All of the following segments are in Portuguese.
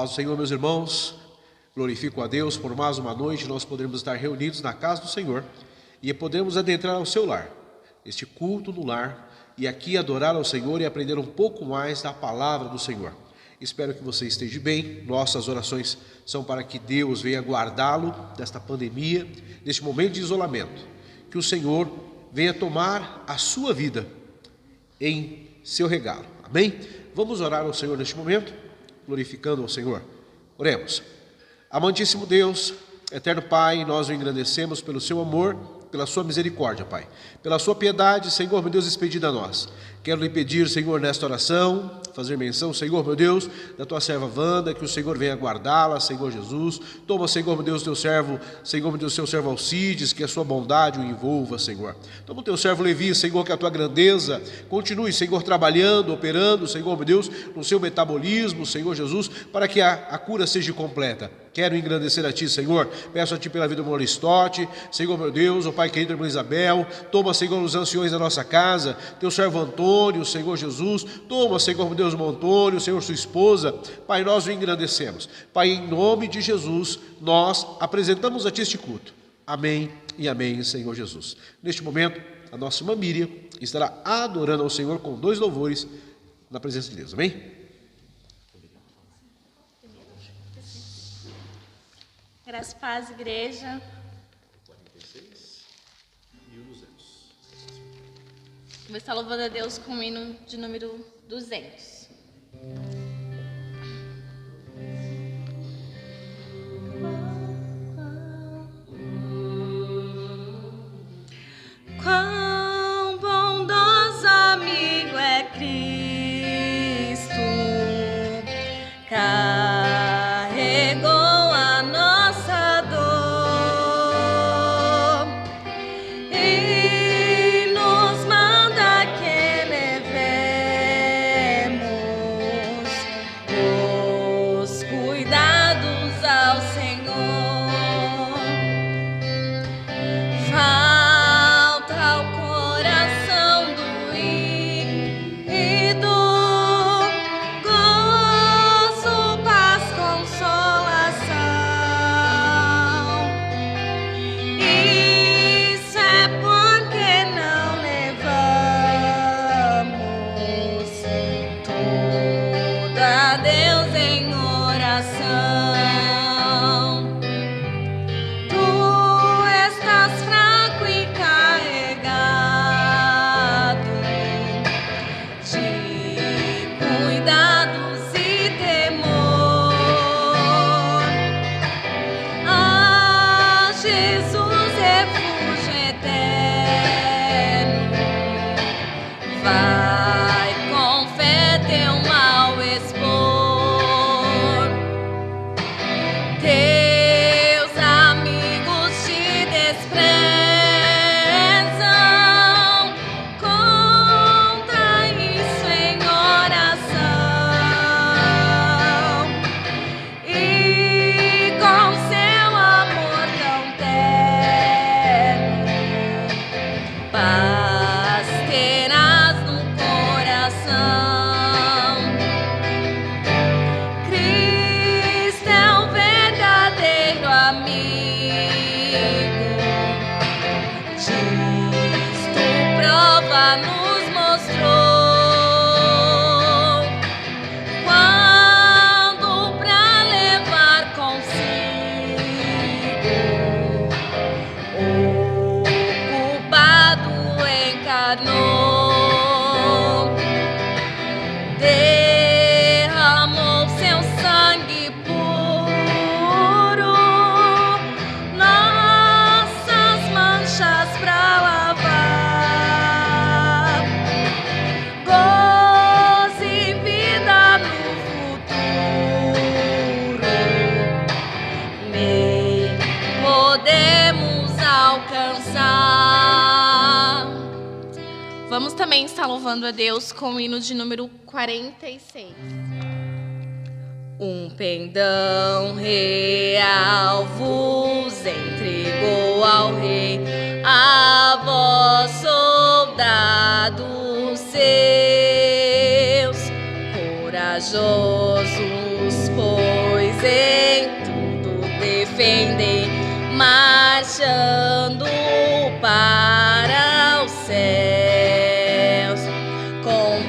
Paz do Senhor, meus irmãos, glorifico a Deus por mais uma noite, nós podermos estar reunidos na casa do Senhor e podemos adentrar ao seu lar, este culto no lar, e aqui adorar ao Senhor e aprender um pouco mais da palavra do Senhor. Espero que você esteja bem. Nossas orações são para que Deus venha guardá-lo desta pandemia, deste momento de isolamento, que o Senhor venha tomar a sua vida em seu regalo. Amém? Vamos orar ao Senhor neste momento, glorificando ao Senhor. Oremos. Amantíssimo Deus, eterno Pai, nós o engrandecemos pelo seu amor, pela sua misericórdia, Pai, pela sua piedade, Senhor, meu Deus, expedida a nós. Quero lhe pedir, Senhor, nesta oração, fazer menção, Senhor, meu Deus, da tua serva Wanda, que o Senhor venha guardá-la, Senhor Jesus. Toma, Senhor, meu Deus, teu servo, Senhor, meu Deus, seu servo Alcides, que a sua bondade o envolva, Senhor. Toma o teu servo Levi, Senhor, que a tua grandeza continue, Senhor, trabalhando, operando, Senhor, meu Deus, no seu metabolismo, Senhor Jesus, para que a cura seja completa. Quero engrandecer a Ti, Senhor. Peço a Ti pela vida do Moristote, Senhor, meu Deus, o Pai querido, irmã Isabel. Toma, Senhor, os anciões da nossa casa, teu servo Antônio, Senhor Jesus. Toma, Senhor, meu Deus, o Antônio, Senhor, sua esposa. Pai, nós o engrandecemos. Pai, em nome de Jesus, nós apresentamos a Ti este culto. Amém e amém, Senhor Jesus. Neste momento, a nossa irmã Miriam estará adorando ao Senhor com 2 louvores na presença de Deus. Amém? Graças a paz, igreja. 46 e o 200. Vou estar louvando a Deus com o hino de número 200. Quão bondoso amigo é Cristo, carregou Vamos também estar louvando a Deus com o hino de número 46. Um pendão real vos entregou ao rei, a vós soldados seus, corajosos, pois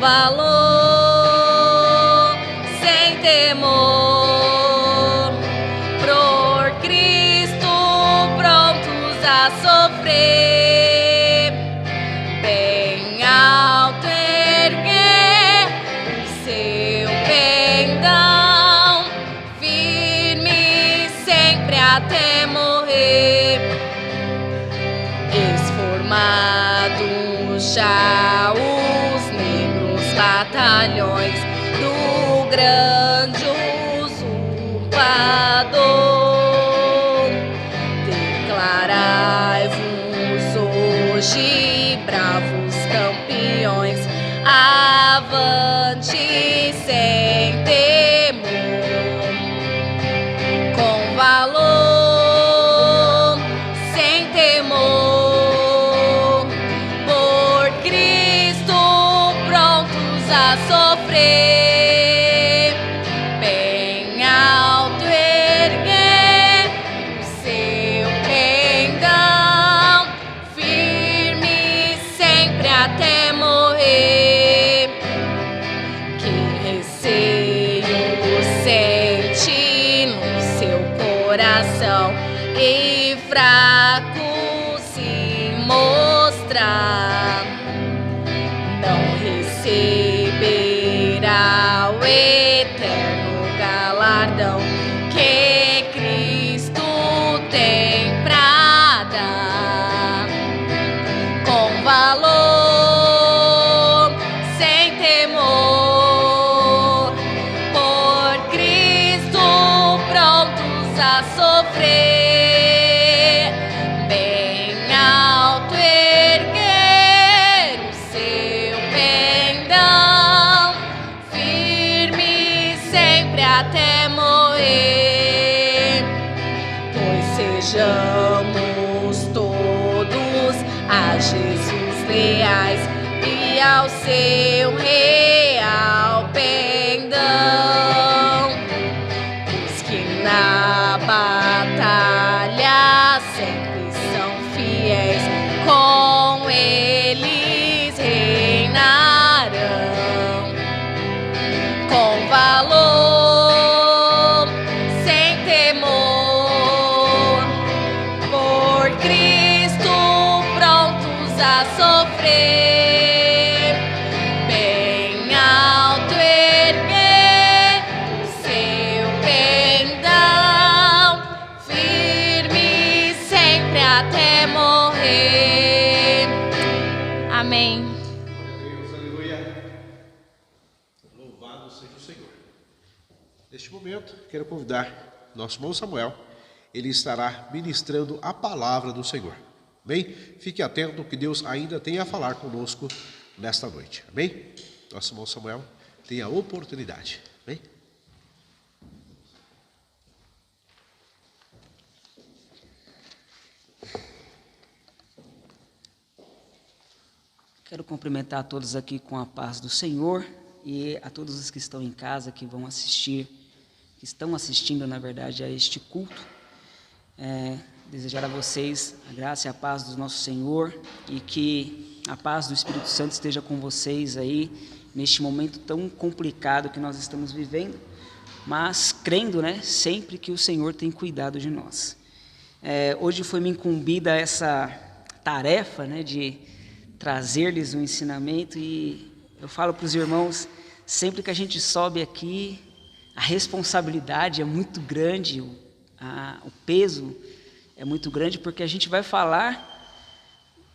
valor, sem temor, por Cristo prontos a sofrer, bem alto erguer o seu pendão, firme sempre até morrer, esformados já os negros batalhões do grande usurpador. Declarai-vos hoje, bravos campeões, avante sem temor, com valor, sem temor, por Cristo prontos a sofrer, bem alto erguer o seu pendão, firme sempre até morrer. Que receio sente no seu coração e fraco se mostrar, não receberá o eterno galardão que Cristo tem pra dar, com valor, sem temor, por Cristo prontos a sofrer, bem alto erguer o seu pendão, firme sempre até morrer, pois sejamos todos a Jesus leais e ao seu real pendão, os que na batalha sempre são fiéis, com eles reinarão, com valor, sem temor, por Cristo prontos a sofrer, bem alto erguer o seu pendão, firme sempre até morrer. Amém. Glória a Deus, aleluia. Louvado seja o Senhor. Neste momento, quero convidar nosso irmão Samuel. Ele estará ministrando a palavra do Senhor. Amém? Fique atento ao que Deus ainda tem a falar conosco nesta noite. Amém? Nosso irmão Samuel tem a oportunidade. Amém? Quero cumprimentar a todos aqui com a paz do Senhor e a todos os que estão em casa, que vão assistir, que estão assistindo, na verdade, a este culto. Desejar a vocês a graça e a paz do nosso Senhor e que a paz do Espírito Santo esteja com vocês aí neste momento tão complicado que nós estamos vivendo, mas crendo, né, sempre que o Senhor tem cuidado de nós. Hoje foi me incumbida essa tarefa, né, de trazer-lhes um ensinamento, e eu falo para os irmãos, sempre que a gente sobe aqui, a responsabilidade é muito grande, o peso é muito grande, porque a gente vai falar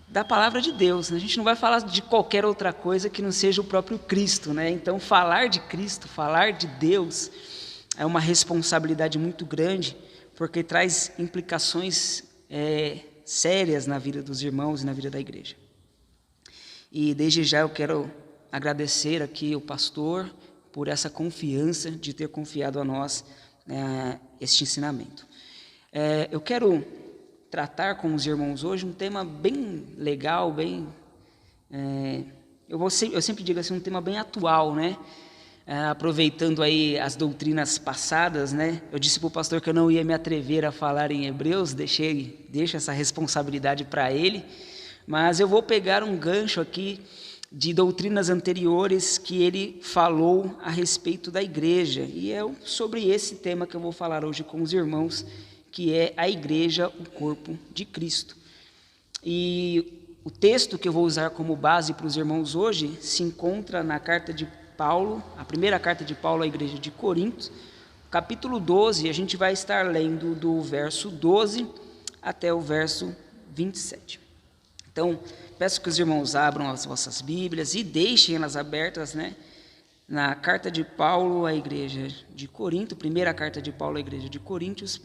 da palavra de Deus, né? A gente não vai falar de qualquer outra coisa que não seja o próprio Cristo, né? Então, falar de Cristo, falar de Deus, é uma responsabilidade muito grande, porque traz implicações sérias na vida dos irmãos e na vida da igreja. E desde já eu quero agradecer aqui o pastor por essa confiança de ter confiado a nós este ensinamento. Eu quero tratar com os irmãos hoje um tema bem legal, eu sempre digo assim, um tema bem atual, né? Aproveitando aí as doutrinas passadas, né? Eu disse para o pastor que eu não ia me atrever a falar em Hebreus, deixo essa responsabilidade para ele, mas eu vou pegar um gancho aqui de doutrinas anteriores que ele falou a respeito da igreja. E é sobre esse tema que eu vou falar hoje com os irmãos, que é a igreja, o corpo de Cristo. E o texto que eu vou usar como base para os irmãos hoje se encontra na carta de Paulo, a primeira carta de Paulo à igreja de Corinto, capítulo 12, a gente vai estar lendo do verso 12 até o verso 27. Então, peço que os irmãos abram as vossas Bíblias e deixem elas abertas, na carta de Paulo à igreja de Corinto, primeira carta de Paulo à igreja de Coríntios,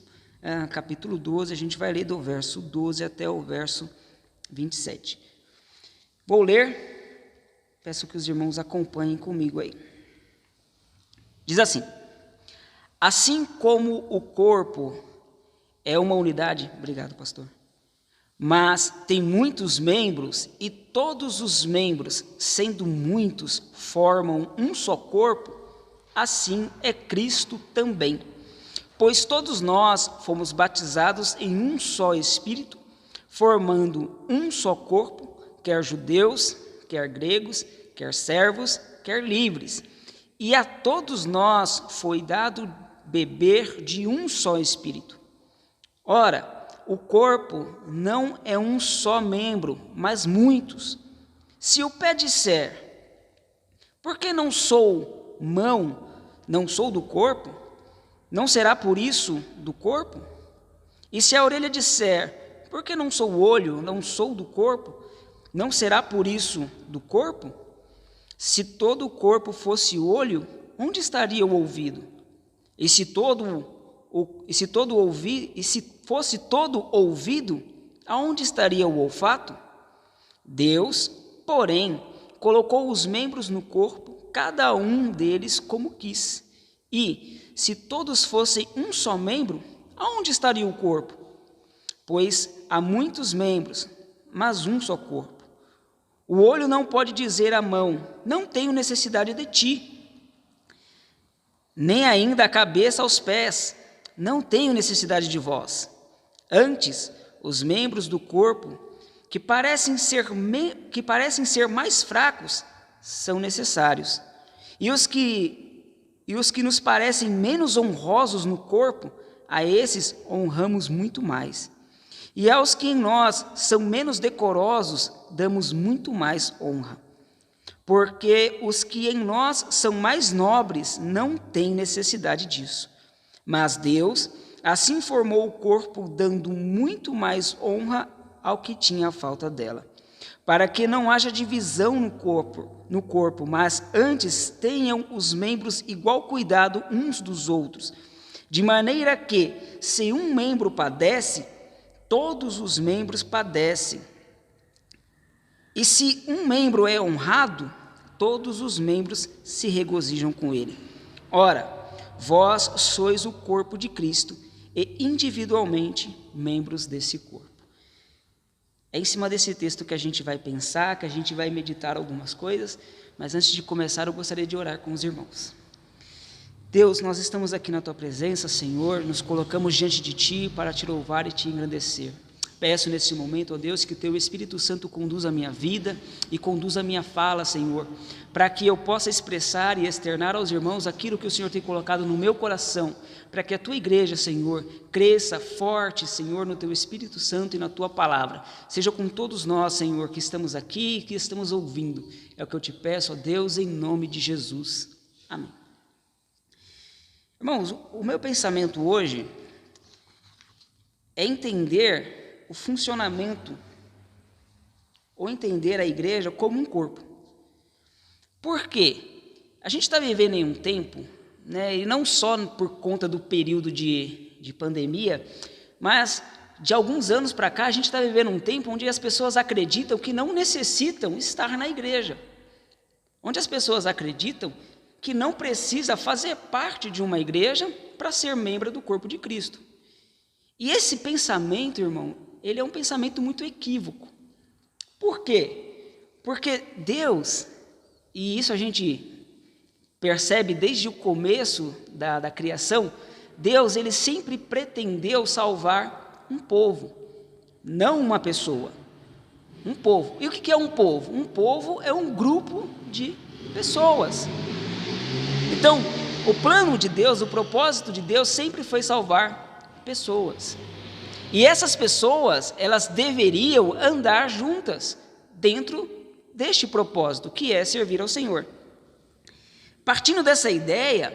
capítulo 12, a gente vai ler do verso 12 até o verso 27. Vou ler, peço que os irmãos acompanhem comigo aí. Diz assim: assim como o corpo é uma unidade, obrigado, pastor, mas tem muitos membros, e todos os membros, sendo muitos, formam um só corpo, assim é Cristo também. Pois todos nós fomos batizados em um só Espírito, formando um só corpo, quer judeus, quer gregos, quer servos, quer livres. E a todos nós foi dado beber de um só Espírito. Ora, o corpo não é um só membro, mas muitos. Se o pé disser, por que não sou mão, não sou do corpo, não será por isso do corpo? E se a orelha disser, por que não sou olho, não sou do corpo, não será por isso do corpo? Se todo o corpo fosse olho, onde estaria o ouvido? E se fosse todo ouvido, aonde estaria o olfato? Deus, porém, colocou os membros no corpo, cada um deles como quis. E, se todos fossem um só membro, aonde estaria o corpo? Pois há muitos membros, mas um só corpo. O olho não pode dizer à mão, não tenho necessidade de ti, nem ainda a cabeça aos pés, não tenho necessidade de vós. Antes, os membros do corpo, que parecem ser mais fracos, são necessários. E os que nos parecem menos honrosos no corpo, a esses honramos muito mais. E aos que em nós são menos decorosos, damos muito mais honra. Porque os que em nós são mais nobres não têm necessidade disso. Mas Deus assim formou o corpo, dando muito mais honra ao que tinha falta dela, para que não haja divisão no corpo, mas antes tenham os membros igual cuidado uns dos outros, de maneira que, se um membro padece, todos os membros padecem. E se um membro é honrado, todos os membros se regozijam com ele. Ora, vós sois o corpo de Cristo e individualmente membros desse corpo. É em cima desse texto que a gente vai pensar, que a gente vai meditar algumas coisas, mas antes de começar eu gostaria de orar com os irmãos. Deus, nós estamos aqui na Tua presença, Senhor, nos colocamos diante de Ti para Te louvar e Te engrandecer. Peço nesse momento, ó Deus, que o Teu Espírito Santo conduza a minha vida e conduza a minha fala, Senhor, para que eu possa expressar e externar aos irmãos aquilo que o Senhor tem colocado no meu coração, para que a Tua igreja, Senhor, cresça forte, Senhor, no Teu Espírito Santo e na Tua palavra. Seja com todos nós, Senhor, que estamos aqui e que estamos ouvindo. É o que eu Te peço, ó Deus, em nome de Jesus. Amém. Irmãos, o meu pensamento hoje é entender o funcionamento, ou entender a igreja como um corpo. Por quê? A gente está vivendo em um tempo, e não só por conta do período de pandemia, mas de alguns anos para cá, a gente está vivendo um tempo onde as pessoas acreditam que não necessitam estar na igreja, onde as pessoas acreditam que não precisa fazer parte de uma igreja para ser membro do corpo de Cristo. E esse pensamento, irmão, ele é um pensamento muito equívoco. Por quê? Porque Deus, e isso a gente percebe desde o começo da criação, Deus, ele sempre pretendeu salvar um povo, não uma pessoa. Um povo. E o que é um povo? Um povo é um grupo de pessoas. Então, o plano de Deus, o propósito de Deus sempre foi salvar pessoas. E essas pessoas, elas deveriam andar juntas dentro deste propósito, que é servir ao Senhor. Partindo dessa ideia,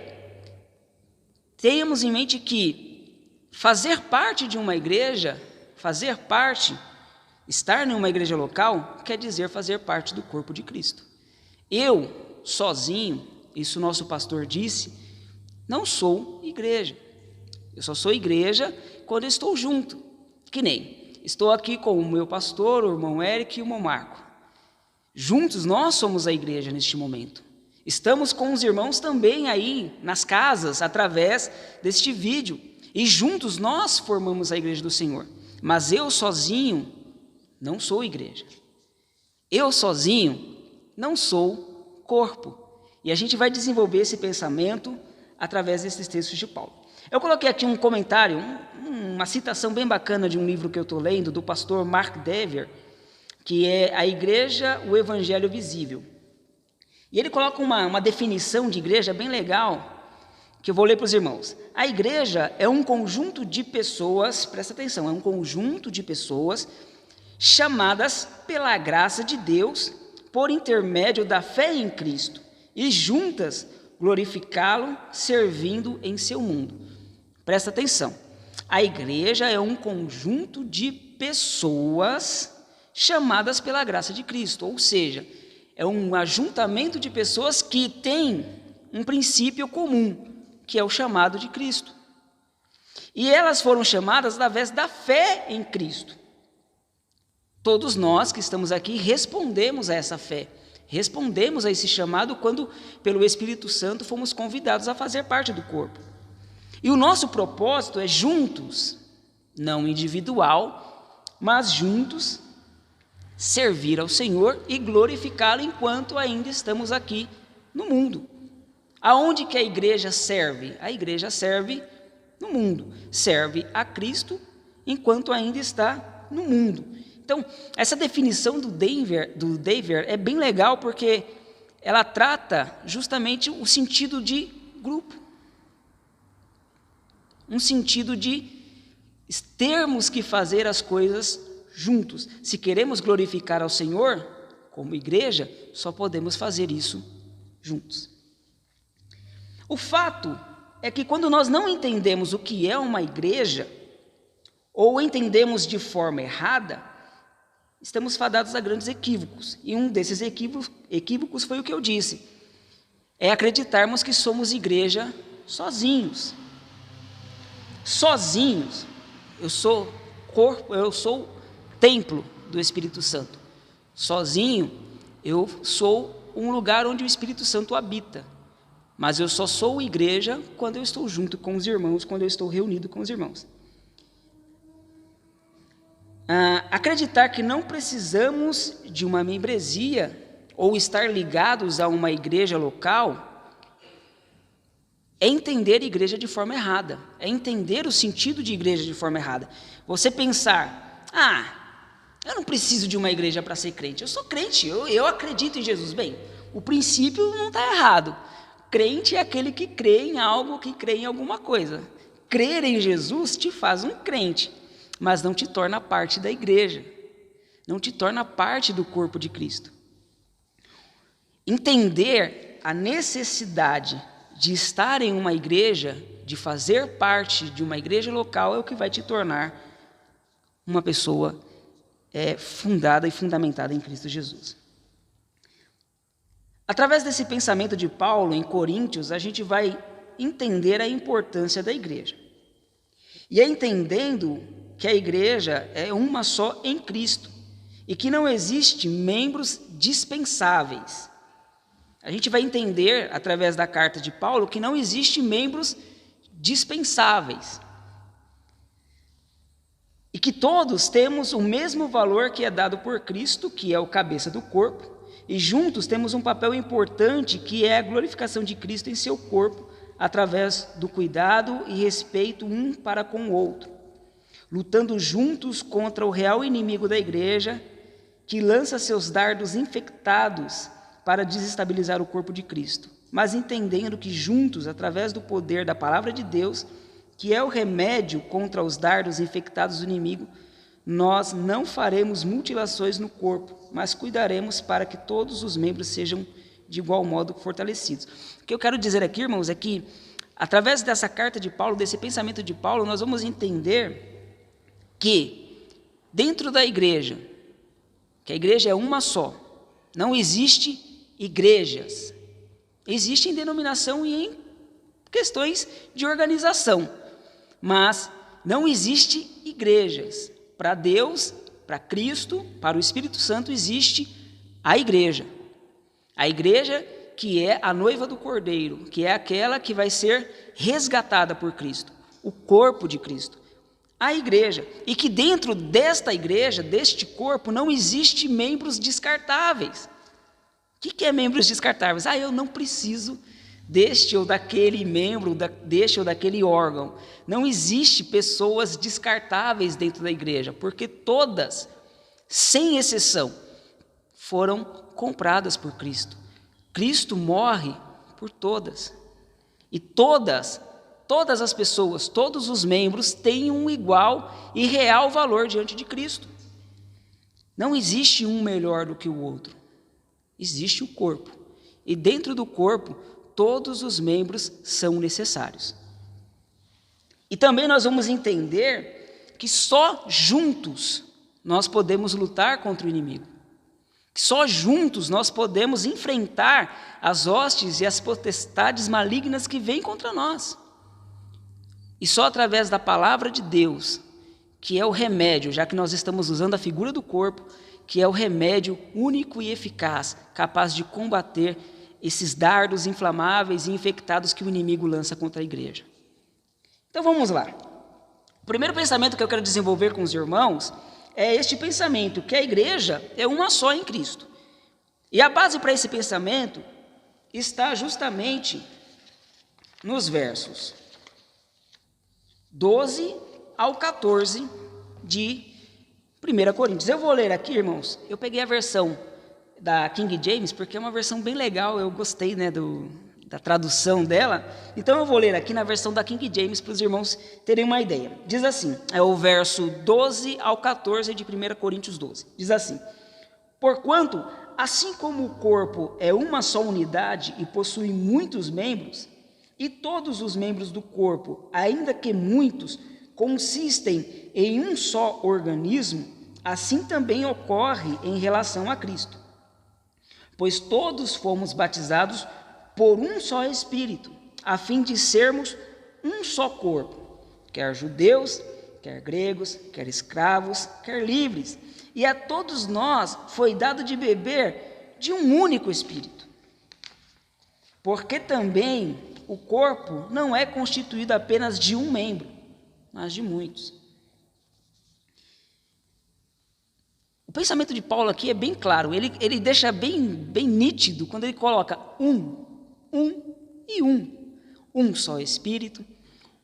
tenhamos em mente que fazer parte de uma igreja, estar em uma igreja local, quer dizer fazer parte do corpo de Cristo. Eu, sozinho, isso nosso pastor disse, não sou igreja. Eu só sou igreja quando eu estou junto. Que nem, estou aqui com o meu pastor, o irmão Eric e o irmão Marco. Juntos nós somos a igreja neste momento. Estamos com os irmãos também aí nas casas, através deste vídeo. E juntos nós formamos a igreja do Senhor. Mas eu sozinho não sou igreja. Eu sozinho não sou corpo. E a gente vai desenvolver esse pensamento através desses textos de Paulo. Eu coloquei aqui um comentário, uma citação bem bacana de um livro que eu estou lendo, do pastor Mark Dever, que é A Igreja, o Evangelho Visível. E ele coloca uma definição de igreja bem legal, que eu vou ler para os irmãos. A igreja é um conjunto de pessoas, presta atenção, é um conjunto de pessoas chamadas pela graça de Deus, por intermédio da fé em Cristo, e juntas glorificá-lo, servindo em seu mundo. Presta atenção, a igreja é um conjunto de pessoas chamadas pela graça de Cristo, ou seja, é um ajuntamento de pessoas que têm um princípio comum, que é o chamado de Cristo. E elas foram chamadas através da fé em Cristo. Todos nós que estamos aqui respondemos a essa fé, respondemos a esse chamado quando, pelo Espírito Santo, fomos convidados a fazer parte do corpo. E o nosso propósito é juntos, não individual, mas juntos, servir ao Senhor e glorificá-lo enquanto ainda estamos aqui no mundo. Aonde que a igreja serve? A igreja serve no mundo, serve a Cristo enquanto ainda está no mundo. Então, essa definição do Dever é bem legal porque ela trata justamente o sentido de grupo. Um sentido de termos que fazer as coisas juntos. Se queremos glorificar ao Senhor, como igreja, só podemos fazer isso juntos. O fato é que quando nós não entendemos o que é uma igreja, ou entendemos de forma errada, estamos fadados a grandes equívocos. E um desses equívocos foi o que eu disse. É acreditarmos que somos igreja sozinhos. Sozinhos. Eu sou corpo, eu sou templo do Espírito Santo. Sozinho, eu sou um lugar onde o Espírito Santo habita. Mas eu só sou igreja quando eu estou junto com os irmãos, quando eu estou reunido com os irmãos. Acreditar que não precisamos de uma membresia ou estar ligados a uma igreja local é entender a igreja de forma errada, é entender o sentido de igreja de forma errada. Você pensar, eu não preciso de uma igreja para ser crente, eu sou crente, eu acredito em Jesus. Bem, o princípio não está errado. Crente é aquele que crê em algo, que crê em alguma coisa. Crer em Jesus te faz um crente, mas não te torna parte da igreja, não te torna parte do corpo de Cristo. Entender a necessidade de estar em uma igreja, de fazer parte de uma igreja local, é o que vai te tornar uma pessoa fundada e fundamentada em Cristo Jesus. Através desse pensamento de Paulo em Coríntios, a gente vai entender a importância da igreja. E é entendendo que a igreja é uma só em Cristo e que não existe membros dispensáveis. A gente vai entender, através da carta de Paulo, que não existe membros dispensáveis. E que todos temos o mesmo valor que é dado por Cristo, que é o cabeça do corpo, e juntos temos um papel importante, que é a glorificação de Cristo em seu corpo, através do cuidado e respeito um para com o outro, lutando juntos contra o real inimigo da igreja, que lança seus dardos infectados para desestabilizar o corpo de Cristo, mas entendendo que juntos, através do poder da palavra de Deus, que é o remédio contra os dardos infectados do inimigo, nós não faremos mutilações no corpo, mas cuidaremos para que todos os membros sejam de igual modo fortalecidos. O que eu quero dizer aqui, irmãos, é que através dessa carta de Paulo, desse pensamento de Paulo, nós vamos entender que dentro da igreja, que a igreja é uma só, não existe igrejas. Existe em denominação e em questões de organização, mas não existe igrejas. Para Deus, para Cristo, para o Espírito Santo existe a igreja. A igreja que é a noiva do Cordeiro, que é aquela que vai ser resgatada por Cristo, o corpo de Cristo. A igreja, e que dentro desta igreja, deste corpo, não existe membros descartáveis. O que é membros descartáveis? Eu não preciso deste ou daquele membro, deste ou daquele órgão. Não existe pessoas descartáveis dentro da igreja, porque todas, sem exceção, foram compradas por Cristo. Cristo morre por todas. E todas as pessoas, todos os membros têm um igual e real valor diante de Cristo. Não existe um melhor do que o outro. Existe o corpo. E dentro do corpo, todos os membros são necessários. E também nós vamos entender que só juntos nós podemos lutar contra o inimigo. Só juntos nós podemos enfrentar as hostes e as potestades malignas que vêm contra nós. E só através da palavra de Deus, que é o remédio, já que nós estamos usando a figura do corpo, que é o remédio único e eficaz, capaz de combater esses dardos inflamáveis e infectados que o inimigo lança contra a igreja. Então vamos lá. O primeiro pensamento que eu quero desenvolver com os irmãos é este pensamento, que a igreja é uma só em Cristo. E a base para esse pensamento está justamente nos versos 12 ao 14 de 1 Coríntios. Eu vou ler aqui, irmãos, eu peguei a versão da King James, porque é uma versão bem legal, eu gostei, da tradução dela. Então eu vou ler aqui na versão da King James para os irmãos terem uma ideia. Diz assim, é o verso 12 ao 14 de 1 Coríntios 12. Diz assim: porquanto, assim como o corpo é uma só unidade e possui muitos membros, e todos os membros do corpo, ainda que muitos, consistem em um só organismo, assim também ocorre em relação a Cristo. Pois todos fomos batizados por um só Espírito, a fim de sermos um só corpo, quer judeus, quer gregos, quer escravos, quer livres, e a todos nós foi dado de beber de um único Espírito. Porque também o corpo não é constituído apenas de um membro, mas de muitos. O pensamento de Paulo aqui é bem claro, ele deixa bem nítido quando ele coloca um e um. Um só Espírito,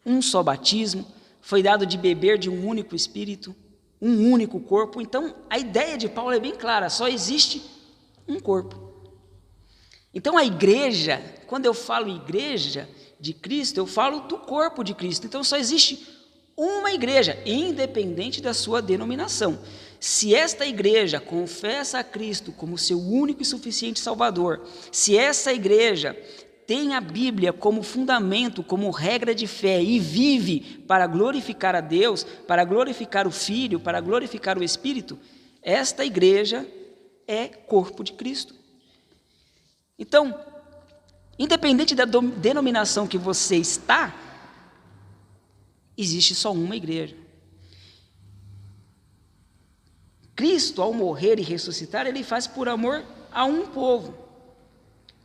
um só batismo, foi dado de beber de um único Espírito, um único corpo. Então, a ideia de Paulo é bem clara, só existe um corpo. Então, a igreja, quando eu falo igreja de Cristo, eu falo do corpo de Cristo. Então, só existe uma igreja, independente da sua denominação. Se esta igreja confessa a Cristo como seu único e suficiente Salvador, se essa igreja tem a Bíblia como fundamento, como regra de fé e vive para glorificar a Deus, para glorificar o Filho, para glorificar o Espírito, esta igreja é corpo de Cristo. Então, independente da denominação que você está, existe só uma igreja. Cristo, ao morrer e ressuscitar, ele faz por amor a um povo,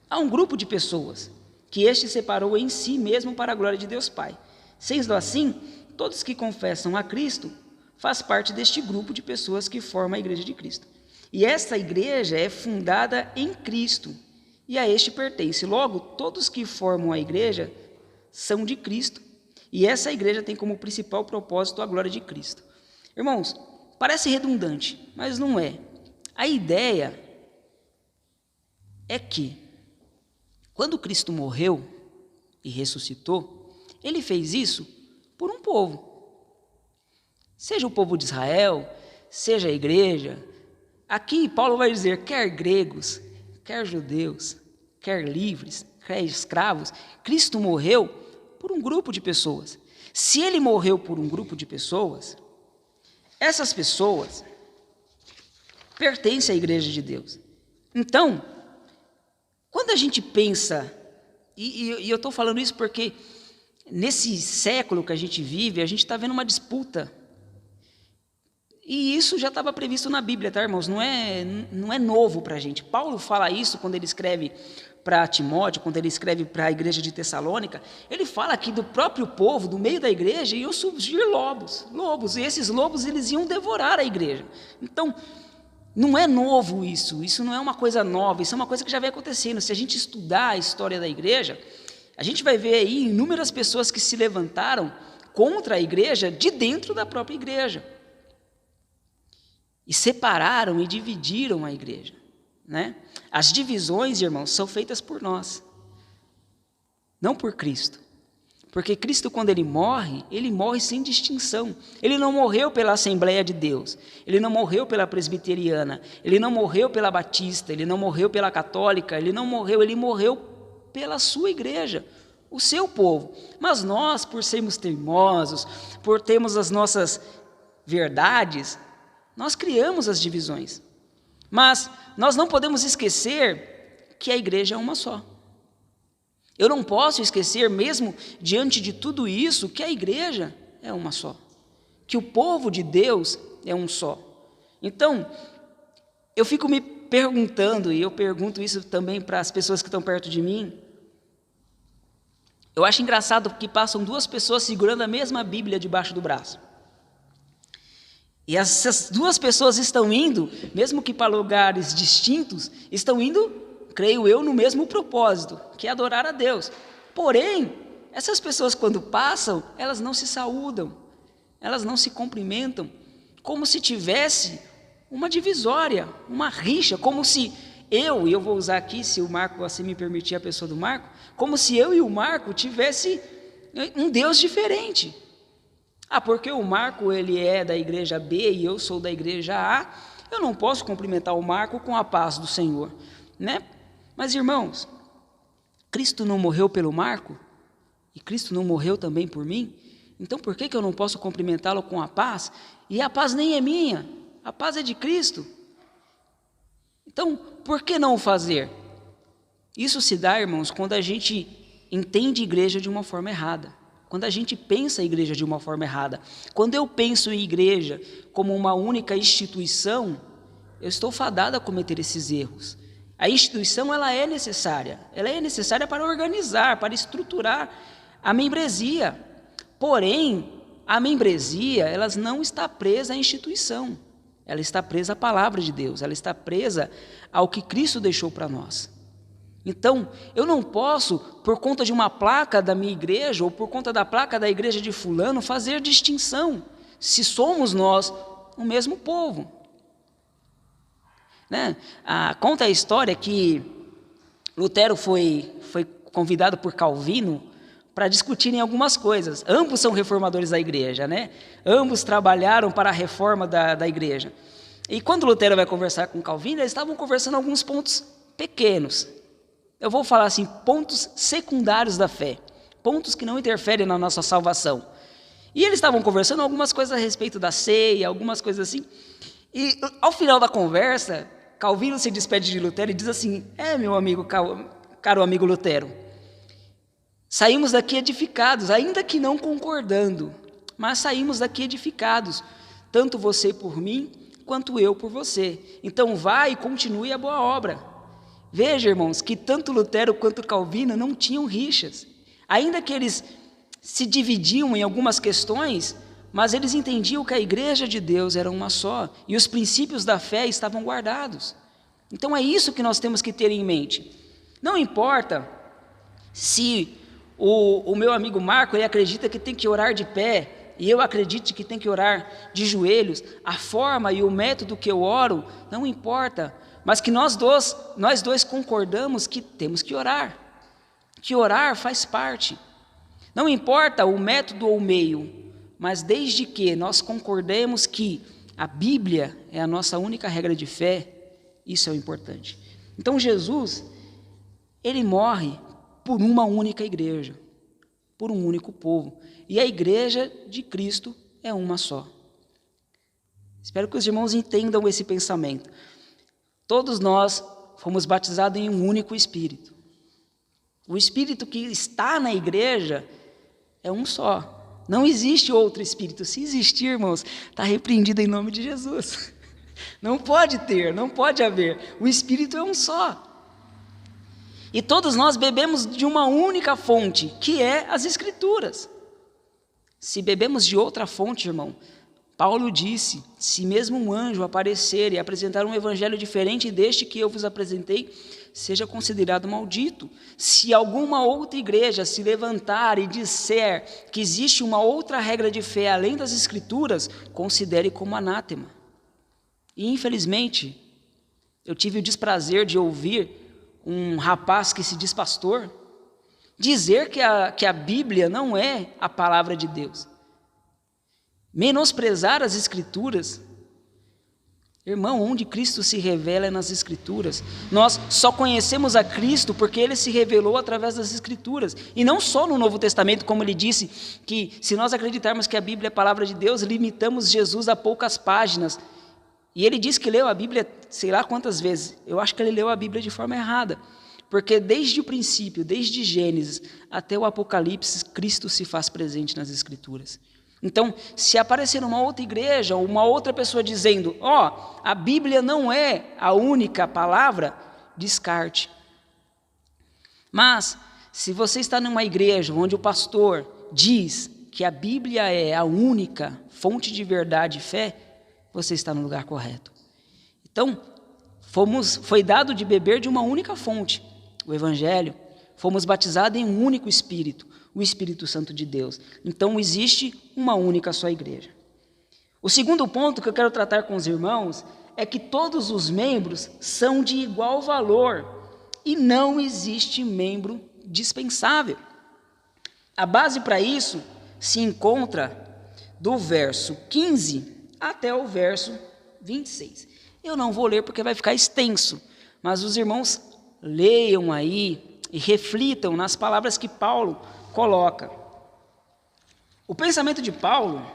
a um grupo de pessoas, que este separou em si mesmo para a glória de Deus Pai. Sendo assim, todos que confessam a Cristo faz parte deste grupo de pessoas que formam a igreja de Cristo. E essa igreja é fundada em Cristo, e a este pertence. Logo, todos que formam a igreja são de Cristo, e essa igreja tem como principal propósito a glória de Cristo. Irmãos, parece redundante, mas não é. A ideia é que, quando Cristo morreu e ressuscitou, ele fez isso por um povo. Seja o povo de Israel, seja a igreja. Aqui Paulo vai dizer, quer gregos, quer judeus, quer livres, quer escravos, Cristo morreu por um grupo de pessoas. Se ele morreu por um grupo de pessoas, essas pessoas pertencem à igreja de Deus. Então, quando a gente pensa, e eu estou falando isso porque nesse século que a gente vive, a gente está vendo uma disputa. E isso já estava previsto na Bíblia, tá, irmãos? Não é novo para a gente. Paulo fala isso quando ele escreve para Timóteo, quando ele escreve para a igreja de Tessalônica. Ele fala que do próprio povo, do meio da igreja, iam surgir lobos. E esses lobos eles iam devorar a igreja. Então, não é novo isso não é uma coisa nova, isso é uma coisa que já vem acontecendo. Se a gente estudar a história da igreja, a gente vai ver aí inúmeras pessoas que se levantaram contra a igreja de dentro da própria igreja. E separaram e dividiram a igreja, né? As divisões, irmãos, são feitas por nós, não por Cristo. Porque Cristo, quando ele morre sem distinção. Ele não morreu pela Assembleia de Deus, ele não morreu pela Presbiteriana, ele não morreu pela Batista, ele não morreu pela Católica, ele morreu pela sua igreja, o seu povo. Mas nós, por sermos teimosos, por termos as nossas verdades, nós criamos as divisões. Mas nós não podemos esquecer que a igreja é uma só. Eu não posso esquecer, mesmo diante de tudo isso, que a igreja é uma só, que o povo de Deus é um só. Então, eu fico me perguntando, e eu pergunto isso também para as pessoas que estão perto de mim, eu acho engraçado que passam duas pessoas segurando a mesma Bíblia debaixo do braço. E essas duas pessoas estão indo, mesmo que para lugares distintos, estão indo, creio eu, no mesmo propósito, que é adorar a Deus. Porém, essas pessoas quando passam, elas não se saúdam, elas não se cumprimentam, como se tivesse uma divisória, uma rixa, como se eu vou usar aqui, se o Marco assim me permitir, a pessoa do Marco, como se eu e o Marco tivesse um Deus diferente. Porque o Marco ele é da igreja B e eu sou da igreja A, eu não posso cumprimentar o Marco com a paz do Senhor, né? Mas, irmãos, Cristo não morreu pelo Marco? E Cristo não morreu também por mim? Então, por que eu não posso cumprimentá-lo com a paz? E a paz nem é minha, a paz é de Cristo. Então, por que não fazer? Isso se dá, irmãos, quando a gente entende igreja de uma forma errada. Quando a gente pensa a igreja de uma forma errada. Quando eu penso em igreja como uma única instituição, eu estou fadado a cometer esses erros. A instituição ela é necessária para organizar, para estruturar a membresia. Porém, a membresia ela não está presa à instituição, ela está presa à palavra de Deus, ela está presa ao que Cristo deixou para nós. Então, eu não posso, por conta de uma placa da minha igreja, ou por conta da placa da igreja de fulano, fazer distinção, se somos nós o mesmo povo. Né? Conta a história que Lutero foi convidado por Calvino para discutirem algumas coisas. Ambos são reformadores da igreja, né? Ambos trabalharam para a reforma da igreja. E quando Lutero vai conversar com Calvino, eles estavam conversando alguns pontos pequenos. Eu vou falar assim, pontos secundários da fé, pontos que não interferem na nossa salvação. E eles estavam conversando algumas coisas a respeito da ceia, algumas coisas assim. E ao final da conversa, Calvino se despede de Lutero e diz assim: meu amigo, caro amigo Lutero, saímos daqui edificados, ainda que não concordando, mas saímos daqui edificados, tanto você por mim, quanto eu por você. Então vai e continue a boa obra. Veja, irmãos, que tanto Lutero quanto Calvino não tinham rixas. Ainda que eles se dividiam em algumas questões, mas eles entendiam que a igreja de Deus era uma só, e os princípios da fé estavam guardados. Então é isso que nós temos que ter em mente. Não importa se o meu amigo Marco ele acredita que tem que orar de pé e eu acredite que tem que orar de joelhos, a forma e o método que eu oro, não importa, mas que nós dois concordamos que temos que orar faz parte. Não importa o método ou o meio, mas desde que nós concordemos que a Bíblia é a nossa única regra de fé, isso é o importante. Então Jesus, ele morre por uma única igreja, por um único povo. E a igreja de Cristo é uma só. Espero que os irmãos entendam esse pensamento. Todos nós fomos batizados em um único Espírito. O Espírito que está na igreja é um só. Não existe outro Espírito. Se existir, irmãos, está repreendido em nome de Jesus. Não pode ter, não pode haver. O Espírito é um só. E todos nós bebemos de uma única fonte, que é as Escrituras. Se bebemos de outra fonte, irmão, Paulo disse, se mesmo um anjo aparecer e apresentar um evangelho diferente deste que eu vos apresentei, seja considerado maldito. Se alguma outra igreja se levantar e disser que existe uma outra regra de fé além das Escrituras, considere como anátema. E infelizmente, eu tive o desprazer de ouvir um rapaz que se diz pastor dizer que a Bíblia não é a palavra de Deus. Menosprezar as Escrituras. Irmão, onde Cristo se revela é nas Escrituras. Nós só conhecemos a Cristo porque Ele se revelou através das Escrituras. E não só no Novo Testamento, como Ele disse, que se nós acreditarmos que a Bíblia é a palavra de Deus, limitamos Jesus a poucas páginas. E Ele disse que leu a Bíblia sei lá quantas vezes. Eu acho que Ele leu a Bíblia de forma errada. Porque desde o princípio, desde Gênesis até o Apocalipse, Cristo se faz presente nas Escrituras. Então, se aparecer uma outra igreja, ou uma outra pessoa dizendo, a Bíblia não é a única palavra, descarte. Mas, se você está numa igreja onde o pastor diz que a Bíblia é a única fonte de verdade e fé, você está no lugar correto. Então, foi dado de beber de uma única fonte, o Evangelho. Fomos batizados em um único Espírito, o Espírito Santo de Deus. Então, existe uma única só igreja. O segundo ponto que eu quero tratar com os irmãos é que todos os membros são de igual valor e não existe membro dispensável. A base para isso se encontra do verso 15 até o verso 26. Eu não vou ler porque vai ficar extenso, mas os irmãos leiam aí e reflitam nas palavras que Paulo coloca. O pensamento de Paulo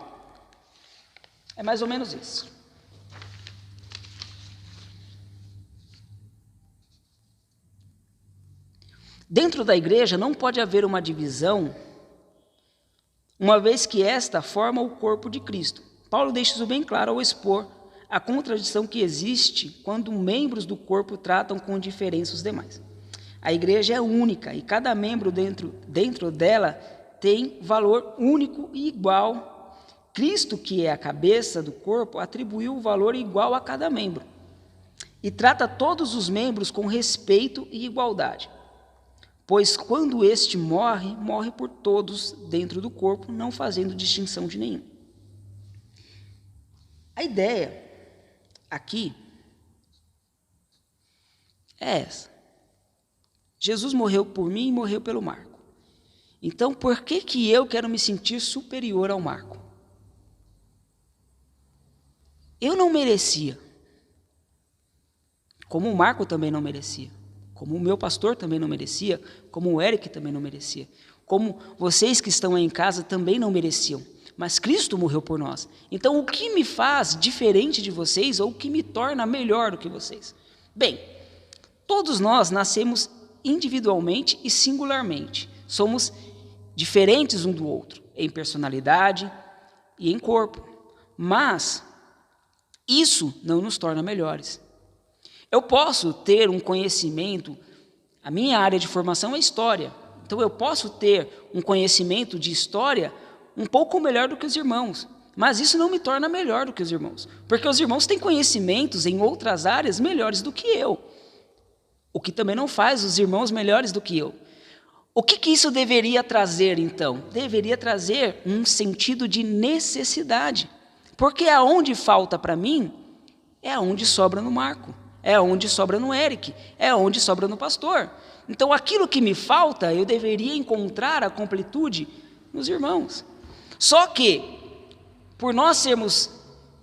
é mais ou menos isso. Dentro da igreja não pode haver uma divisão, uma vez que esta forma o corpo de Cristo. Paulo deixa isso bem claro ao expor a contradição que existe quando membros do corpo tratam com diferença os demais. A igreja é única e cada membro dentro dela tem valor único e igual. Cristo, que é a cabeça do corpo, atribuiu o valor igual a cada membro e trata todos os membros com respeito e igualdade. Pois quando este morre, morre por todos dentro do corpo, não fazendo distinção de nenhum. A ideia aqui é essa. Jesus morreu por mim e morreu pelo Marco. Então, por que eu quero me sentir superior ao Marco? Eu não merecia. Como o Marco também não merecia. Como o meu pastor também não merecia. Como o Eric também não merecia. Como vocês que estão aí em casa também não mereciam. Mas Cristo morreu por nós. Então, o que me faz diferente de vocês ou o que me torna melhor do que vocês? Bem, todos nós nascemos individualmente e singularmente. Somos diferentes um do outro, em personalidade e em corpo. Mas isso não nos torna melhores. Eu posso ter um conhecimento, a minha área de formação é história. Então, eu posso ter um conhecimento de história um pouco melhor do que os irmãos, mas isso não me torna melhor do que os irmãos, porque os irmãos têm conhecimentos em outras áreas melhores do que eu, o que também não faz os irmãos melhores do que eu. O que isso deveria trazer, então? Deveria trazer um sentido de necessidade. Porque aonde falta para mim, é aonde sobra no Marco, é aonde sobra no Eric, é aonde sobra no pastor. Então, aquilo que me falta, eu deveria encontrar a completude nos irmãos. Só que, por nós sermos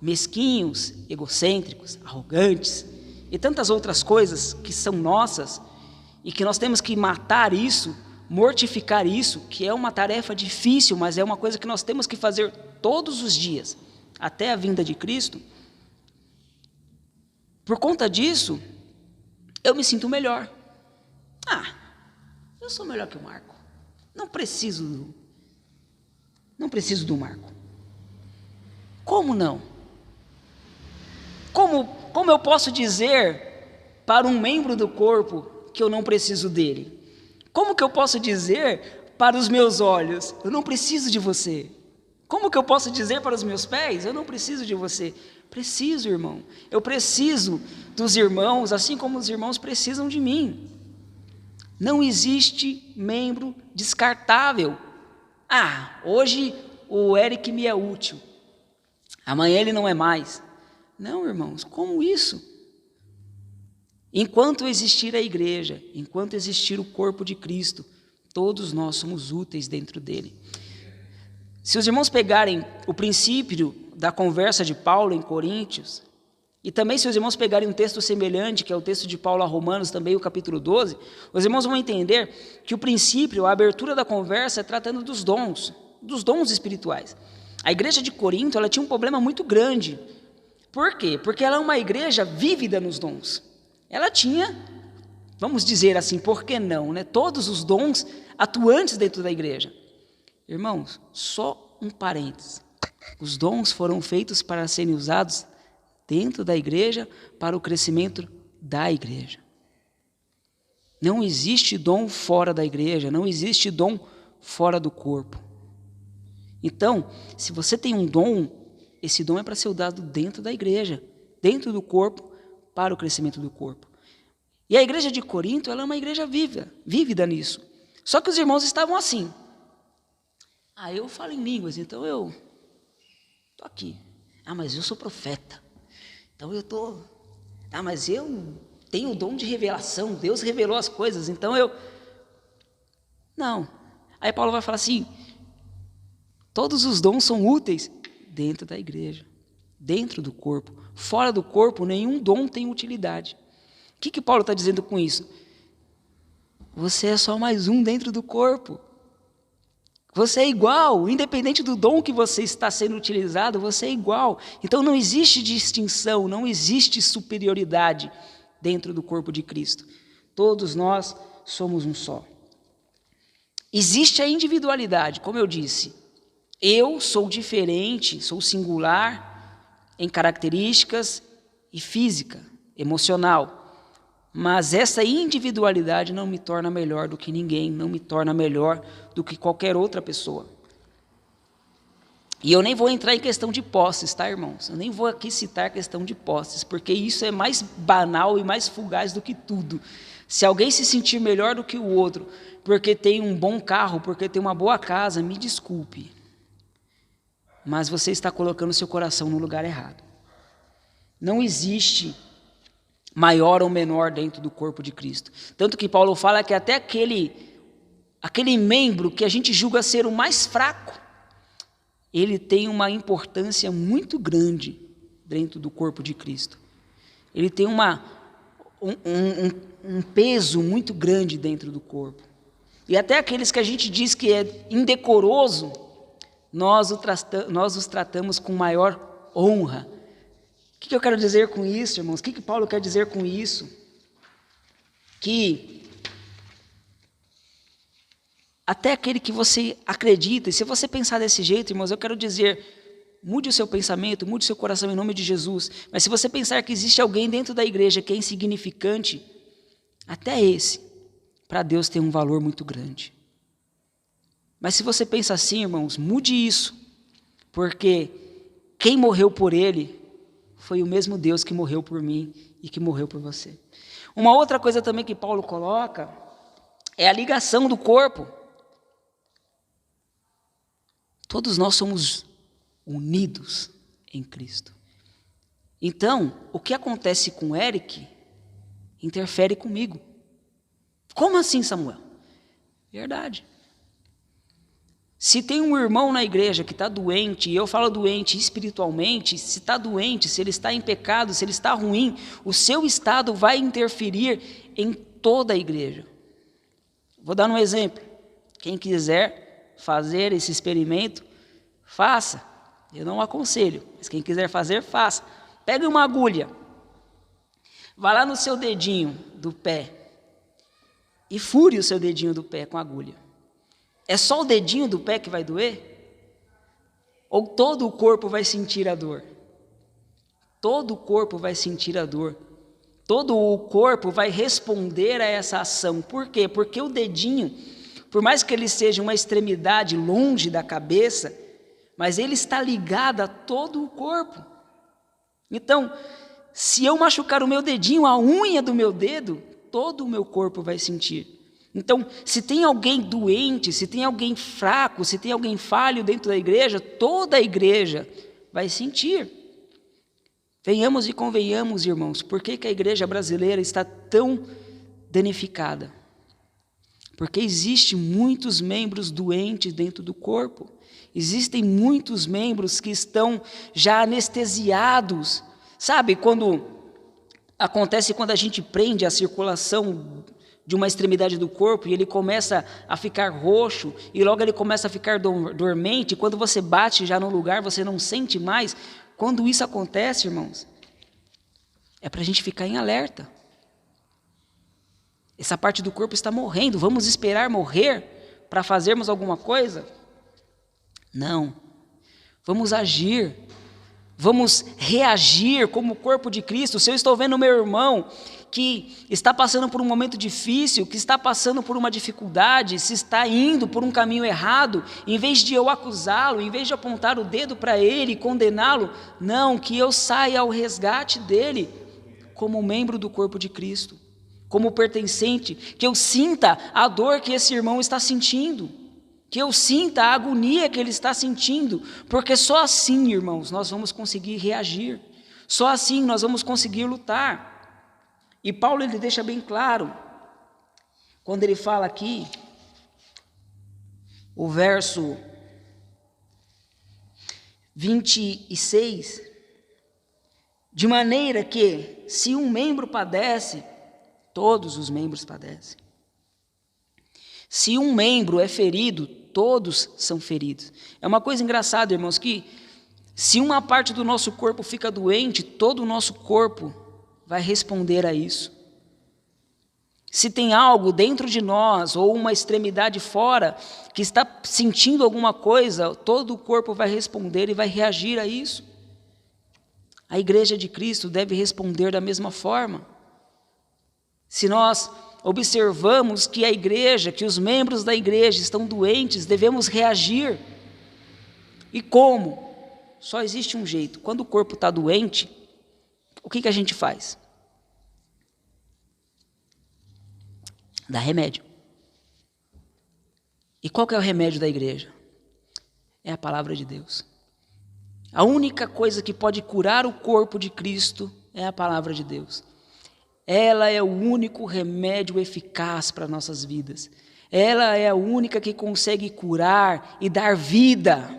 mesquinhos, egocêntricos, arrogantes, e tantas outras coisas que são nossas, e que nós temos que matar isso, mortificar isso, que é uma tarefa difícil, mas é uma coisa que nós temos que fazer todos os dias, até a vinda de Cristo. Por conta disso, eu me sinto melhor. Eu sou melhor que o Marco. Não preciso do Marco. Como não? Como eu posso dizer para um membro do corpo que eu não preciso dele? Como que eu posso dizer para os meus olhos, eu não preciso de você? Como que eu posso dizer para os meus pés, eu não preciso de você? Preciso, irmão. Eu preciso dos irmãos, assim como os irmãos precisam de mim. Não existe membro descartável. Hoje o Eric me é útil, amanhã ele não é mais. Não, irmãos, como isso? Enquanto existir a igreja, enquanto existir o corpo de Cristo, todos nós somos úteis dentro dele. Se os irmãos pegarem o princípio da conversa de Paulo em Coríntios, e também se os irmãos pegarem um texto semelhante, que é o texto de Paulo a Romanos, também o capítulo 12, os irmãos vão entender que o princípio, a abertura da conversa é tratando dos dons espirituais. A igreja de Corinto, ela tinha um problema muito grande. Por quê? Porque ela é uma igreja vívida nos dons. Ela tinha, vamos dizer assim, por que não, né? Todos os dons atuantes dentro da igreja. Irmãos, só um parênteses. Os dons foram feitos para serem usados dentro da igreja para o crescimento da igreja. Não existe dom fora da igreja, não existe dom fora do corpo. Então, se você tem um dom, esse dom é para ser usado dentro da igreja, dentro do corpo, para o crescimento do corpo. E a igreja de Corinto, ela é uma igreja vívida nisso. Só que os irmãos estavam assim. Eu falo em línguas, então eu estou aqui. Mas eu sou profeta. Então eu estou... mas eu tenho o dom de revelação. Deus revelou as coisas, então eu... Não. Aí Paulo vai falar assim, todos os dons são úteis dentro da igreja, dentro do corpo. Fora do corpo, nenhum dom tem utilidade. O que Paulo está dizendo com isso? Você é só mais um dentro do corpo. Você é igual, independente do dom que você está sendo utilizado, você é igual. Então não existe distinção, não existe superioridade dentro do corpo de Cristo. Todos nós somos um só. Existe a individualidade, como eu disse. Eu sou diferente, sou singular em características e física, emocional. Mas essa individualidade não me torna melhor do que ninguém, não me torna melhor do que qualquer outra pessoa. E eu nem vou entrar em questão de posses, tá, irmãos? Eu nem vou aqui citar questão de posses, porque isso é mais banal e mais fugaz do que tudo. Se alguém se sentir melhor do que o outro, porque tem um bom carro, porque tem uma boa casa, me desculpe. Mas você está colocando seu coração no lugar errado. Não existe maior ou menor dentro do corpo de Cristo. Tanto que Paulo fala que até aquele membro que a gente julga ser o mais fraco, ele tem uma importância muito grande dentro do corpo de Cristo. Ele tem um peso muito grande dentro do corpo. E até aqueles que a gente diz que é indecoroso, nós os tratamos com maior honra. O que eu quero dizer com isso, irmãos? O que Paulo quer dizer com isso? Que até aquele que você acredita, e se você pensar desse jeito, irmãos, eu quero dizer, mude o seu pensamento, mude o seu coração em nome de Jesus. Mas se você pensar que existe alguém dentro da igreja que é insignificante, até esse, para Deus tem um valor muito grande. Mas se você pensa assim, irmãos, mude isso, porque quem morreu por ele foi o mesmo Deus que morreu por mim e que morreu por você. Uma outra coisa também que Paulo coloca é a ligação do corpo. Todos nós somos unidos em Cristo. Então, o que acontece com Eric interfere comigo. Como assim, Samuel? Verdade. Se tem um irmão na igreja que está doente, e eu falo doente espiritualmente, se está doente, se ele está em pecado, se ele está ruim, o seu estado vai interferir em toda a igreja. Vou dar um exemplo. Quem quiser fazer esse experimento, faça. Eu não aconselho, mas quem quiser fazer, faça. Pega uma agulha, vá lá no seu dedinho do pé e fure o seu dedinho do pé com a agulha. É só o dedinho do pé que vai doer? Ou todo o corpo vai sentir a dor? Todo o corpo vai sentir a dor. Todo o corpo vai responder a essa ação. Por quê? Porque o dedinho, por mais que ele seja uma extremidade longe da cabeça, mas ele está ligado a todo o corpo. Então, se eu machucar o meu dedinho, a unha do meu dedo, todo o meu corpo vai sentir. Então, se tem alguém doente, se tem alguém fraco, se tem alguém falho dentro da igreja, toda a igreja vai sentir. Venhamos e convenhamos, irmãos, por que a igreja brasileira está tão danificada? Porque existem muitos membros doentes dentro do corpo. Existem muitos membros que estão já anestesiados. Sabe, quando a gente prende a circulação de uma extremidade do corpo e ele começa a ficar roxo e logo ele começa a ficar dormente, e quando você bate já no lugar você não sente mais. Quando isso acontece, irmãos, é para a gente ficar em alerta. Essa parte do corpo está morrendo, vamos esperar morrer para fazermos alguma coisa? Não, vamos agir, vamos reagir como o corpo de Cristo. Se eu estou vendo meu irmão que está passando por um momento difícil, que está passando por uma dificuldade, se está indo por um caminho errado, em vez de eu acusá-lo, em vez de apontar o dedo para ele e condená-lo, não, que eu saia ao resgate dele como membro do corpo de Cristo, como pertencente, que eu sinta a dor que esse irmão está sentindo, que eu sinta a agonia que ele está sentindo, porque só assim, irmãos, nós vamos conseguir reagir, só assim nós vamos conseguir lutar. E Paulo ele deixa bem claro, quando ele fala aqui, o verso 26, de maneira que, se um membro padece, todos os membros padecem. Se um membro é ferido, todos são feridos. É uma coisa engraçada, irmãos, que se uma parte do nosso corpo fica doente, todo o nosso corpo vai responder a isso. Se tem algo dentro de nós, ou uma extremidade fora, que está sentindo alguma coisa, todo o corpo vai responder e vai reagir a isso. A igreja de Cristo deve responder da mesma forma. Se nós observamos que a igreja, que os membros da igreja estão doentes, devemos reagir. E como? Só existe um jeito. Quando o corpo está doente, o que a gente faz? Dá remédio. E qual que é o remédio da igreja? É a palavra de Deus. A única coisa que pode curar o corpo de Cristo é a palavra de Deus. Ela é o único remédio eficaz para nossas vidas. Ela é a única que consegue curar e dar vida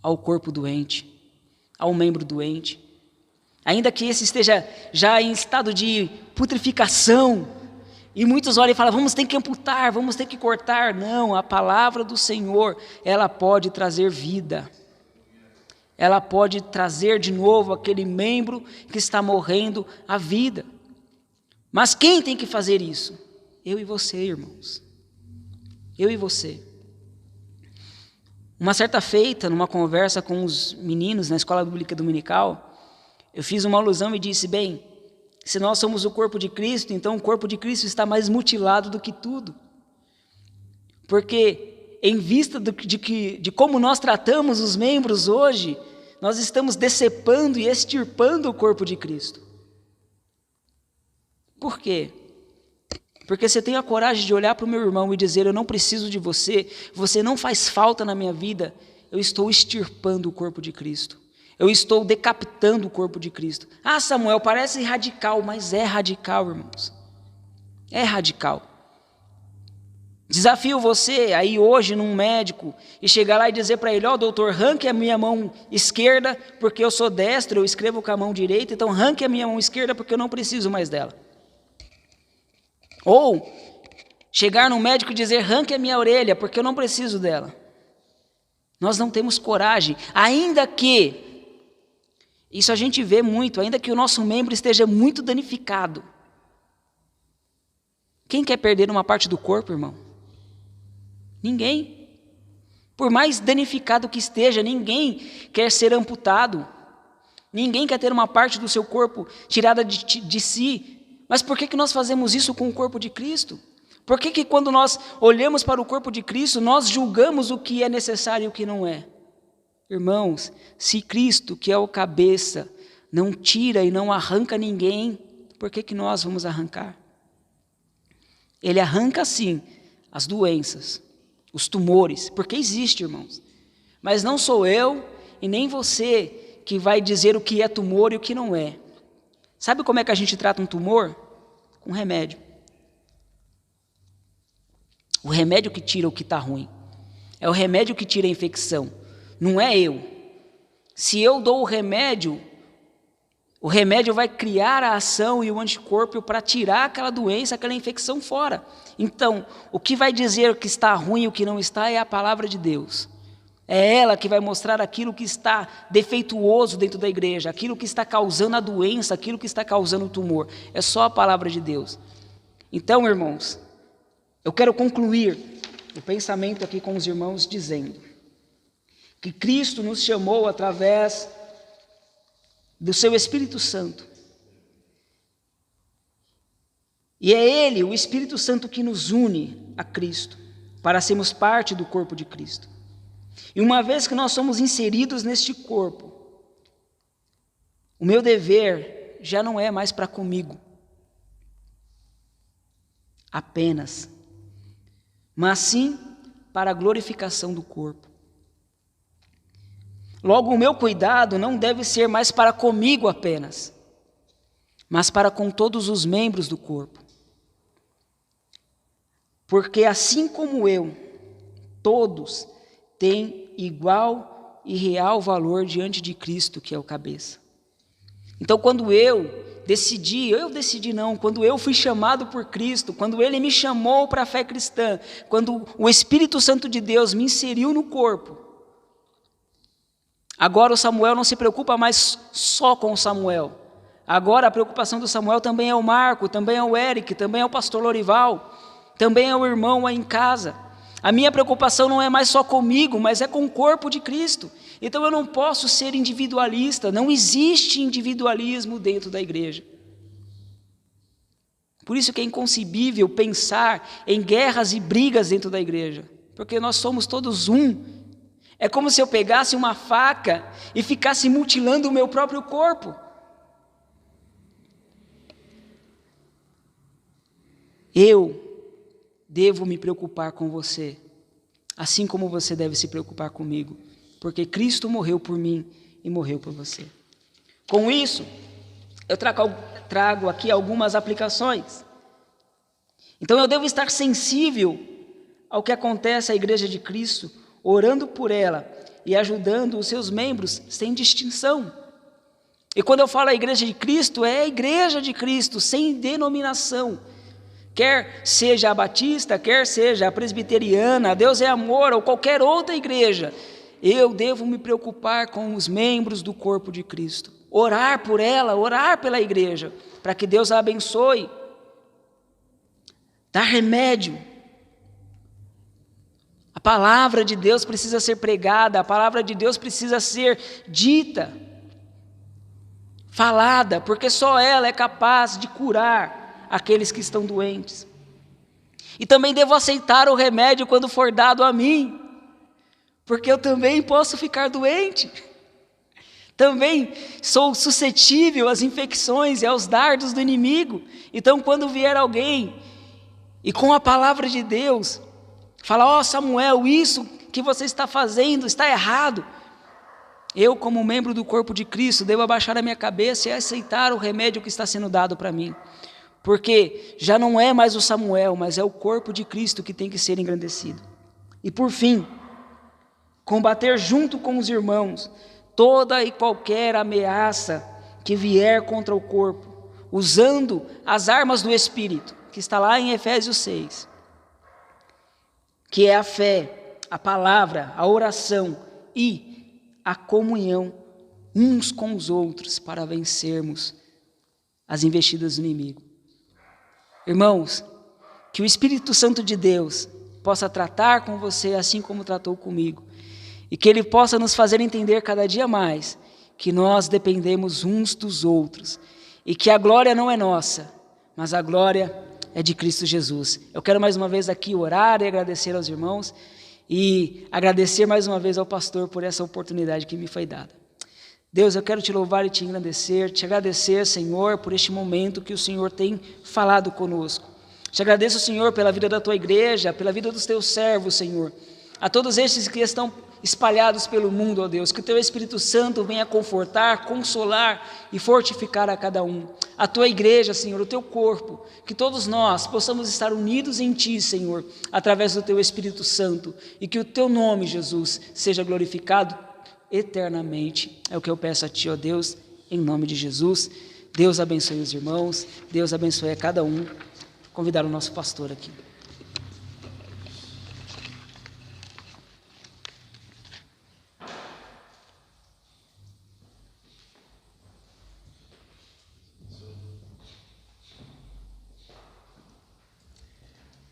ao corpo doente, ao membro doente. Ainda que esse esteja já em estado de putrificação, e muitos olham e falam, vamos ter que amputar, vamos ter que cortar. Não, a palavra do Senhor, ela pode trazer vida. Ela pode trazer de novo aquele membro que está morrendo à vida. Mas quem tem que fazer isso? Eu e você, irmãos. Eu e você. Uma certa feita, numa conversa com os meninos na escola bíblica dominical, eu fiz uma alusão e disse, bem, se nós somos o corpo de Cristo, então o corpo de Cristo está mais mutilado do que tudo. Porque em vista de como nós tratamos os membros hoje, nós estamos decepando e extirpando o corpo de Cristo. Por quê? Porque se eu tenho a coragem de olhar para o meu irmão e dizer, eu não preciso de você, você não faz falta na minha vida, eu estou extirpando o corpo de Cristo. Eu estou decapitando o corpo de Cristo. Ah, Samuel, parece radical, mas é radical, irmãos. É radical. Desafio você aí hoje num médico e chegar lá e dizer para ele, doutor, arranque a minha mão esquerda porque eu sou destro, eu escrevo com a mão direita, então arranque a minha mão esquerda porque eu não preciso mais dela. Ou chegar num médico e dizer, arranque a minha orelha porque eu não preciso dela. Nós não temos coragem, ainda que, isso a gente vê muito, ainda que o nosso membro esteja muito danificado. Quem quer perder uma parte do corpo, irmão? Ninguém. Por mais danificado que esteja, ninguém quer ser amputado. Ninguém quer ter uma parte do seu corpo tirada de si. Mas por que nós fazemos isso com o corpo de Cristo? Por que quando nós olhamos para o corpo de Cristo, nós julgamos o que é necessário e o que não é? Irmãos, se Cristo, que é o cabeça, não tira e não arranca ninguém, por que nós vamos arrancar? Ele arranca sim as doenças, os tumores, porque existe, irmãos. Mas não sou eu e nem você que vai dizer o que é tumor e o que não é. Sabe como é que a gente trata um tumor? Com remédio. O remédio que tira o que está ruim. É o remédio que tira a infecção. Não é eu. Se eu dou o remédio vai criar a ação e o anticorpo para tirar aquela doença, aquela infecção fora. Então, o que vai dizer o que está ruim e o que não está é a palavra de Deus. É ela que vai mostrar aquilo que está defeituoso dentro da igreja, aquilo que está causando a doença, aquilo que está causando o tumor. É só a palavra de Deus. Então, irmãos, eu quero concluir o pensamento aqui com os irmãos dizendo que Cristo nos chamou através do seu Espírito Santo. E é Ele, o Espírito Santo, que nos une a Cristo, para sermos parte do corpo de Cristo. E uma vez que nós somos inseridos neste corpo, o meu dever já não é mais para comigo, apenas, mas sim para a glorificação do corpo. Logo, o meu cuidado não deve ser mais para comigo apenas, mas para com todos os membros do corpo. Porque assim como eu, todos têm igual e real valor diante de Cristo, que é o cabeça. Então, quando quando eu fui chamado por Cristo, quando Ele me chamou para a fé cristã, quando o Espírito Santo de Deus me inseriu no corpo, agora o Samuel não se preocupa mais só com o Samuel. Agora a preocupação do Samuel também é o Marco, também é o Eric, também é o pastor Lorival, também é o irmão aí em casa. A minha preocupação não é mais só comigo, mas é com o corpo de Cristo. Então eu não posso ser individualista, não existe individualismo dentro da igreja. Por isso que é inconcebível pensar em guerras e brigas dentro da igreja, porque nós somos todos um. É como se eu pegasse uma faca e ficasse mutilando o meu próprio corpo. Eu devo me preocupar com você, assim como você deve se preocupar comigo, porque Cristo morreu por mim e morreu por você. Com isso, eu trago aqui algumas aplicações. Então eu devo estar sensível ao que acontece à igreja de Cristo, orando por ela e ajudando os seus membros sem distinção. E quando eu falo a igreja de Cristo, é a igreja de Cristo, sem denominação. Quer seja a batista, quer seja a presbiteriana, a Deus é Amor ou qualquer outra igreja, eu devo me preocupar com os membros do corpo de Cristo. Orar por ela, orar pela igreja, para que Deus a abençoe. Dar remédio. A palavra de Deus precisa ser pregada, a palavra de Deus precisa ser dita, falada, porque só ela é capaz de curar aqueles que estão doentes. E também devo aceitar o remédio quando for dado a mim, porque eu também posso ficar doente. Também sou suscetível às infecções e aos dardos do inimigo. Então, quando vier alguém e com a palavra de Deus, fala: ó Samuel, isso que você está fazendo está errado. Eu, como membro do corpo de Cristo, devo abaixar a minha cabeça e aceitar o remédio que está sendo dado para mim. Porque já não é mais o Samuel, mas é o corpo de Cristo que tem que ser engrandecido. E por fim, combater junto com os irmãos toda e qualquer ameaça que vier contra o corpo, usando as armas do Espírito, que está lá em Efésios 6, que é a fé, a palavra, a oração e a comunhão uns com os outros para vencermos as investidas do inimigo. Irmãos, que o Espírito Santo de Deus possa tratar com você assim como tratou comigo, e que Ele possa nos fazer entender cada dia mais que nós dependemos uns dos outros, e que a glória não é nossa, mas a glória é de Cristo Jesus. Eu quero mais uma vez aqui orar e agradecer aos irmãos, e agradecer mais uma vez ao pastor por essa oportunidade que me foi dada. Deus, eu quero te louvar e te agradecer, Senhor, por este momento que o Senhor tem falado conosco. Te agradeço, Senhor, pela vida da tua igreja, pela vida dos teus servos, Senhor. A todos estes que estão espalhados pelo mundo, ó Deus, que o teu Espírito Santo venha confortar, consolar e fortificar a cada um. A tua igreja, Senhor, o teu corpo, que todos nós possamos estar unidos em ti, Senhor, através do teu Espírito Santo, e que o teu nome, Jesus, seja glorificado eternamente. É o que eu peço a ti, ó Deus, em nome de Jesus. Deus abençoe os irmãos, Deus abençoe a cada um. Convidar o nosso pastor aqui.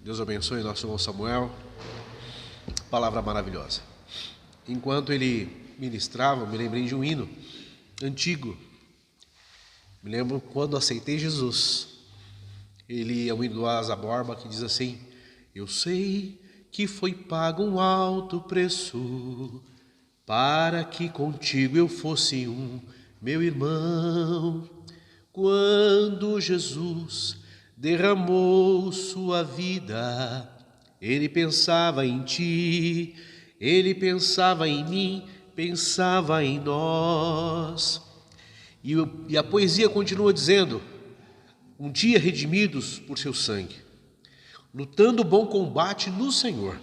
Deus abençoe nosso irmão Samuel. Palavra maravilhosa. Enquanto ele ministrava, me lembrei de um hino antigo. Me lembro quando aceitei Jesus. Ele é o hino do Asa Borba, que diz assim: eu sei que foi pago um alto preço para que contigo eu fosse um, meu irmão. Quando Jesus derramou sua vida, Ele pensava em ti, Ele pensava em mim, pensava em nós. E a poesia continua dizendo: um dia redimidos por seu sangue, lutando o bom combate no Senhor,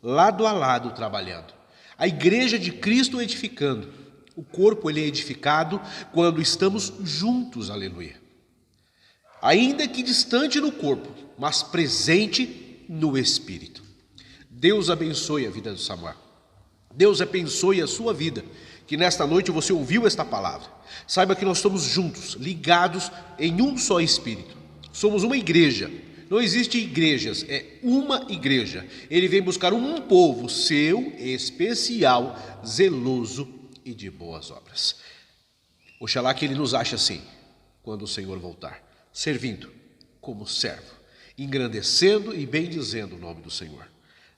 lado a lado trabalhando, a igreja de Cristo edificando. O corpo ele é edificado quando estamos juntos, aleluia. Ainda que distante no corpo, mas presente no Espírito. Deus abençoe a vida do Samuel. Deus abençoe a sua vida, que nesta noite você ouviu esta palavra. Saiba que nós estamos juntos, ligados em um só Espírito. Somos uma igreja. Não existe igrejas, é uma igreja. Ele vem buscar um povo seu, especial, zeloso e de boas obras. Oxalá que Ele nos ache assim, quando o Senhor voltar, servindo como servo, engrandecendo e bendizendo o nome do Senhor.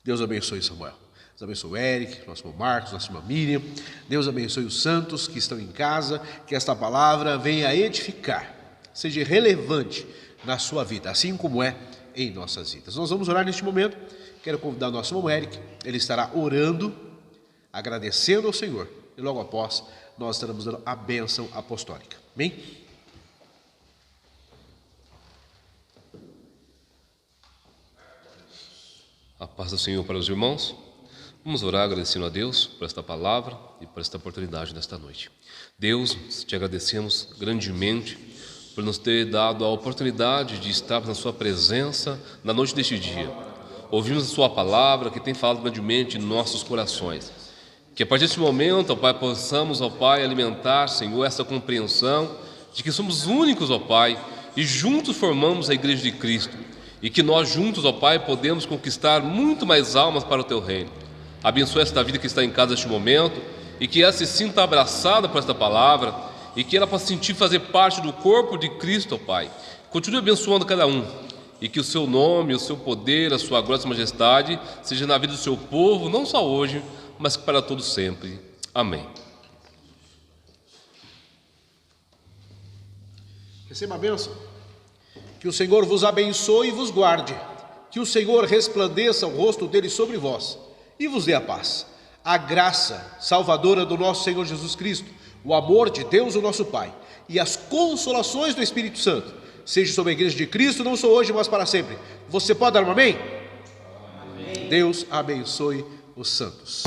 Deus abençoe Samuel. Deus abençoe o Eric, nosso irmão Marcos, nossa irmã Miriam. Deus abençoe os santos que estão em casa, que esta palavra venha edificar, seja relevante na sua vida, assim como é em nossas vidas. Nós vamos orar neste momento. Quero convidar o nosso irmão Eric. Ele estará orando, agradecendo ao Senhor, e logo após nós estaremos dando a bênção apostólica. Amém? A paz do Senhor para os irmãos. Vamos orar agradecendo a Deus por esta palavra e por esta oportunidade desta noite. Deus, te agradecemos grandemente por nos ter dado a oportunidade de estar na sua presença na noite deste dia. Ouvimos a sua palavra que tem falado grandemente em nossos corações. Que a partir deste momento, ó Pai, possamos, ó Pai, alimentar, Senhor, essa compreensão de que somos únicos, ó Pai, e juntos formamos a Igreja de Cristo. E que nós juntos, ó Pai, podemos conquistar muito mais almas para o Teu reino. Abençoa esta vida que está em casa neste momento, e que ela se sinta abraçada por esta palavra, e que ela possa sentir fazer parte do corpo de Cristo, ó Pai. Continue abençoando cada um, e que o Seu nome, o Seu poder, a Sua glória e Sua majestade seja na vida do Seu povo, não só hoje, mas para todos sempre. Amém. Receba a bênção. Que o Senhor vos abençoe e vos guarde. que o Senhor resplandeça o rosto dele sobre vós e vos dê a paz. A graça salvadora do nosso Senhor Jesus Cristo, o amor de Deus, o nosso Pai, e as consolações do Espírito Santo, seja sobre a igreja de Cristo, não só hoje, mas para sempre. Você pode dar um amém? Amém. Deus abençoe os santos.